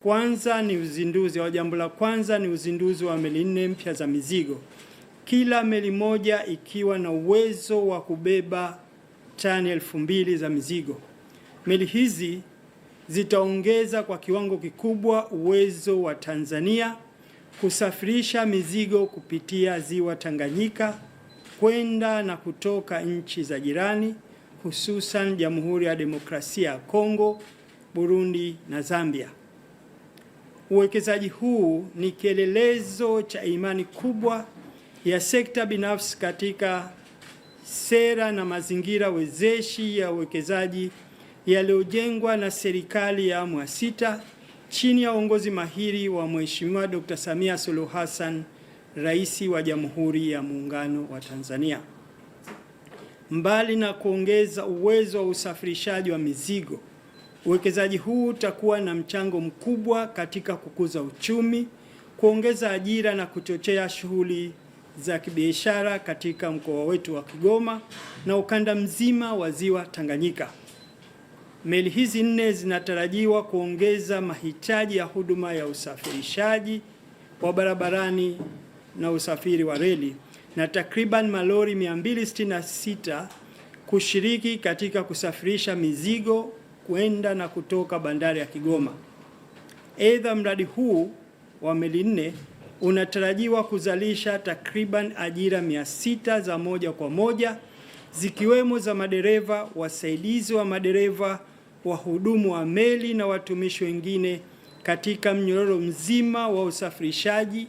Kwanza ni uzinduzi au jambo la kwanza ni uzinduzi wa meli 4 mpya za mizigo. Kila meli moja ikiwa na uwezo wa kubeba tani 2000 za mizigo. Meli hizi zitaongeza kwa kiwango kikubwa uwezo wa Tanzania kusafirisha mizigo kupitia ziwa Tanganyika kwenda na kutoka nchi za jirani, hususan Jamhuri ya Demokrasia ya Kongo, Burundi na Zambia. Uwekezaji huu ni kielelezo cha imani kubwa ya sekta binafsi katika sera na mazingira wezeshi ya uwekezaji yaliyojengwa na serikali ya awamu ya 6 chini ya uongozi mahiri wa Mheshimiwa Dr. Samia Suluhu Hassan, Rais wa Jamhuri ya Muungano wa Tanzania. Mbali na kuongeza uwezo wa usafirishaji wa mizigo, uwekezaji huu utakuwa na mchango mkubwa katika kukuza uchumi, kuongeza ajira na kuchochea shughuli za kibiashara katika mkoa wetu wa Kigoma na ukanda mzima wa ziwa Tanganyika. Meli hizi 4 zinatarajiwa kuongeza mahitaji ya huduma ya usafirishaji wa barabarani na usafiri wa reli, na takriban malori 266 kushiriki katika kusafirisha mizigo kwenda na kutoka bandari ya Kigoma. Aidha, mradi huu wa meli 4 unatarajiwa kuzalisha takriban ajira 600 za moja kwa moja, zikiwemo za madereva, wasaidizi wa madereva, wahudumu wa meli na watumishi wengine katika mnyororo mzima wa usafirishaji,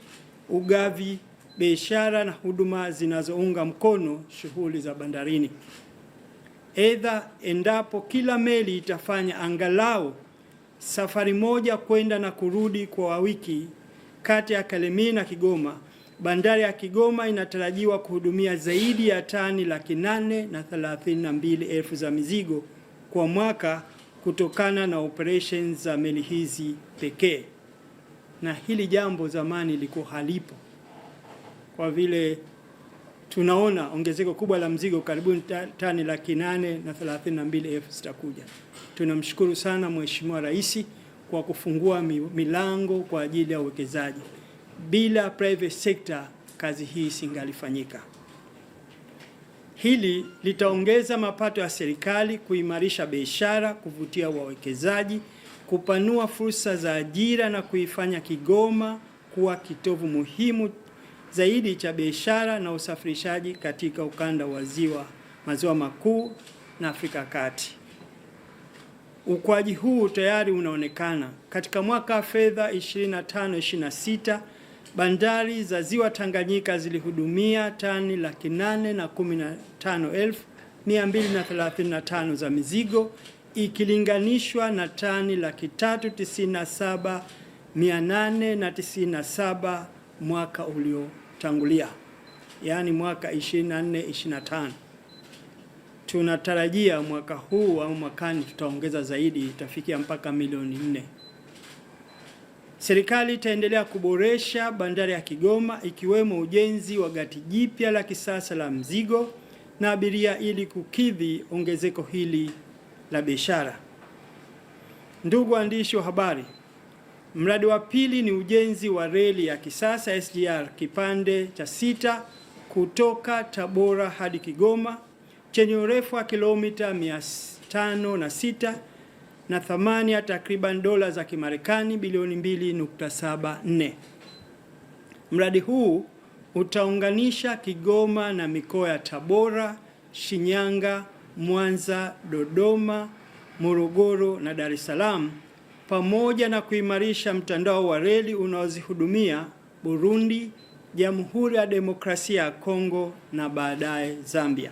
ugavi, biashara na huduma zinazounga mkono shughuli za bandarini. Aidha, endapo kila meli itafanya angalau safari moja kwenda na kurudi kwa wiki kati ya Kalemie na Kigoma, bandari ya Kigoma inatarajiwa kuhudumia zaidi ya tani 832,000 za mizigo kwa mwaka kutokana na operations za meli hizi pekee. Na hili jambo zamani liko halipo, kwa vile tunaona ongezeko kubwa la mzigo, karibu tani 832,000 zitakuja. Tunamshukuru sana Mheshimiwa Rais kwa kufungua milango kwa ajili ya uwekezaji. Bila private sector kazi hii singalifanyika. Hili litaongeza mapato ya serikali, kuimarisha biashara, kuvutia wawekezaji, kupanua fursa za ajira na kuifanya Kigoma kuwa kitovu muhimu zaidi cha biashara na usafirishaji katika ukanda wa maziwa makuu na Afrika ya Kati. Ukuaji huu tayari unaonekana. Katika mwaka wa fedha 25-26, bandari za ziwa Tanganyika zilihudumia tani 815,235 za mizigo ikilinganishwa na tani 397,897 mwaka uliotangulia, yaani mwaka 24-25. Tunatarajia mwaka huu au mwakani tutaongeza zaidi, itafikia mpaka milioni 4. Serikali itaendelea kuboresha bandari ya Kigoma, ikiwemo ujenzi wa gati jipya la kisasa la mzigo na abiria ili kukidhi ongezeko hili la biashara. Ndugu waandishi wa habari, mradi wa pili ni ujenzi wa reli ya kisasa SGR kipande cha 6 kutoka Tabora hadi Kigoma chenye urefu wa kilomita 506 na thamani ya takriban dola za Kimarekani bilioni 2.74. Mradi huu utaunganisha Kigoma na mikoa ya Tabora, Shinyanga, Mwanza, Dodoma, Morogoro na Dar es Salaam, pamoja na kuimarisha mtandao wa reli unaozihudumia Burundi, Jamhuri ya Demokrasia ya Kongo na baadaye Zambia.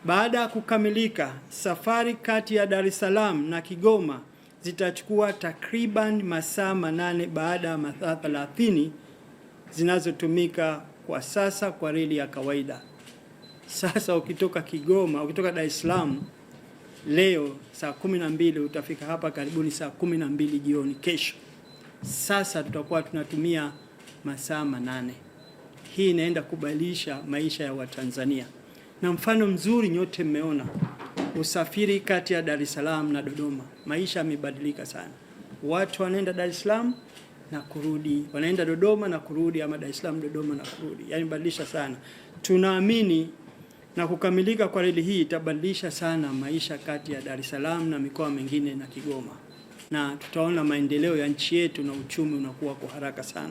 Baada ya kukamilika, safari kati ya Dar es Salaam na Kigoma zitachukua takriban masaa 8 baada ya masaa 30 zinazotumika kwa sasa kwa reli ya kawaida. Sasa ukitoka Kigoma, ukitoka Dar es Salaam leo saa 12 utafika hapa karibuni saa 12 jioni kesho. Sasa tutakuwa tunatumia masaa 8. Hii inaenda kubadilisha maisha ya Watanzania. Na mfano mzuri nyote mmeona usafiri kati ya Dar es Salaam na Dodoma. Maisha yamebadilika sana. watu wanaenda Dar es Salaam na kurudi, wanaenda Dodoma na kurudi, ama Dar es Salaam Dodoma na kurudi. Yaani badilisha sana. Tunaamini na kukamilika kwa reli hii itabadilisha sana maisha kati ya Dar es Salaam na mikoa mingine na Kigoma, na tutaona maendeleo ya nchi yetu na uchumi unakuwa kwa haraka sana.